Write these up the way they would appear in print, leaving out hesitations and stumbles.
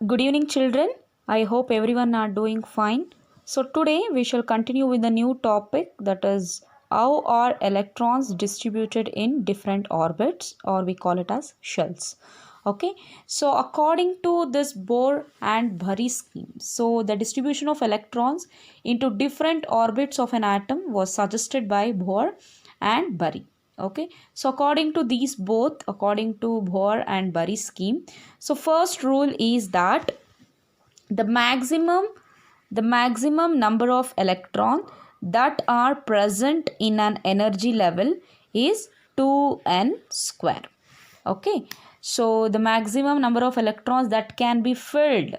Good evening, children. I hope everyone are doing fine. So today we shall continue with the new topic, that is how are electrons distributed in different orbits, or we call it as shells. Okay, so according to this Bohr and Bury scheme, so the distribution of electrons into different orbits of an atom was suggested by Bohr and Bury. Okay, so according to Bohr and Bury scheme, so first rule is that the maximum number of electrons that are present in an energy level is 2n square. Okay, so the maximum number of electrons that can be filled,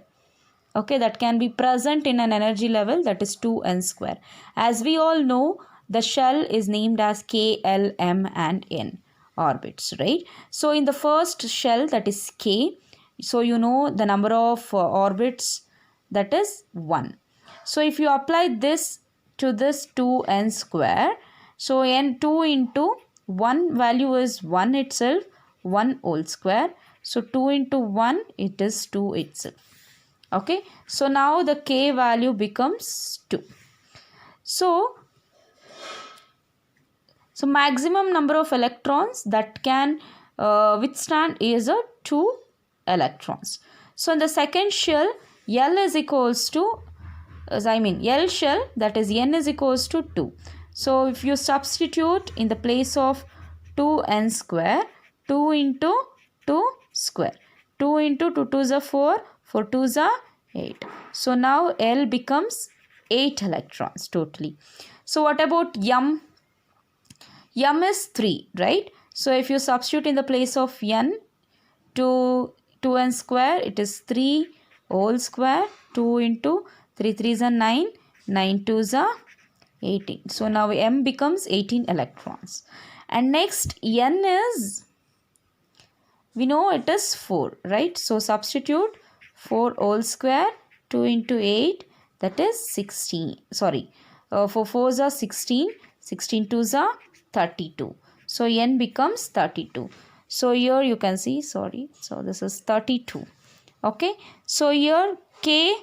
okay, that can be present in an energy level, that is 2n square. As we all know, the shell is named as K, L, M and N orbits, right? So in the first shell, that is K, so you know the number of orbits, that is 1. So if you apply this to this 2n square, so n2 into 1 value is 1 itself, 1 whole square. So 2 into 1, it is 2 itself. Okay, so now the K value becomes 2. So maximum number of electrons that can withstand is a 2 electrons. So in the second shell, L is equals to, L shell, that is N is equals to 2. So if you substitute in the place of 2n square, 2 into 2 square, 2 into 2 2 is a 4, 4 2 is a 8. So now L becomes 8 electrons totally. So what about M? M is 3, right? So if you substitute in the place of N, 2n square, it is 3 whole square, 2 into 3 3 is a 9, 9 2 is a 18. So now M becomes 18 electrons. And next N is, we know it is 4, right? So substitute 4 whole square, 2 into 8, that is 16. Sorry, 4 4s are 16, 16 2s are 32. So N becomes 32. So here you can see, so this is 32. Okay, so here K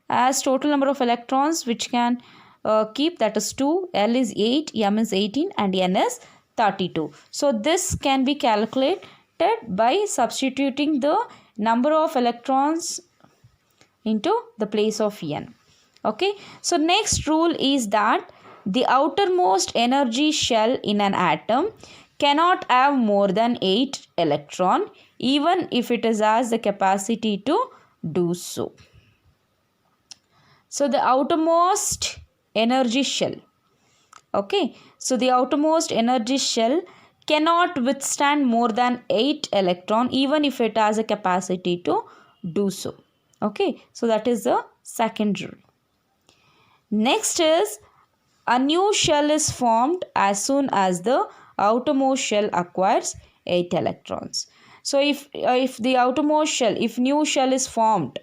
as total number of electrons which can keep, that is 2, L is 8, M is 18 and N is 32. So this can be calculated by substituting the number of electrons into the place of N. Okay, so next rule is that the outermost energy shell in an atom cannot have more than 8 electrons, even if it has the capacity to do so. So the outermost energy shell, okay, so the outermost energy shell cannot withstand more than 8 electrons, even if it has a capacity to do so. Okay, so that is the second rule. Next is, a new shell is formed as soon as the outermost shell acquires 8 electrons. So if the outermost shell, if new shell is formed,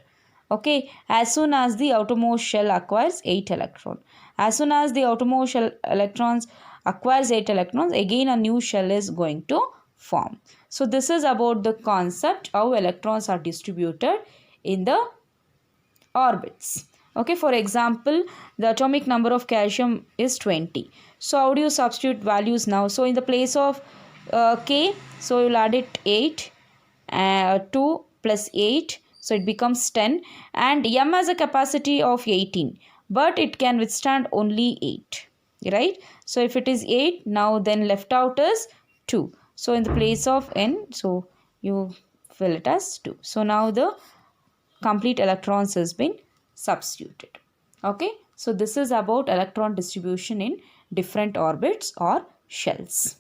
okay, as soon as the outermost shell acquires 8 electrons. As soon as the outermost shell electrons acquires 8 electrons, again a new shell is going to form. So this is about the concept how electrons are distributed in the orbits. Okay, for example, the atomic number of calcium is 20. So how do you substitute values now? So in the place of K, so you will add it 8, 2 plus 8, so it becomes 10, and M has a capacity of 18, but it can withstand only 8, right? So if it is 8, now then left out is 2. So in the place of N, so you fill it as 2. So now the complete electrons has been substituted. Okay, so this is about electron distribution in different orbits or shells.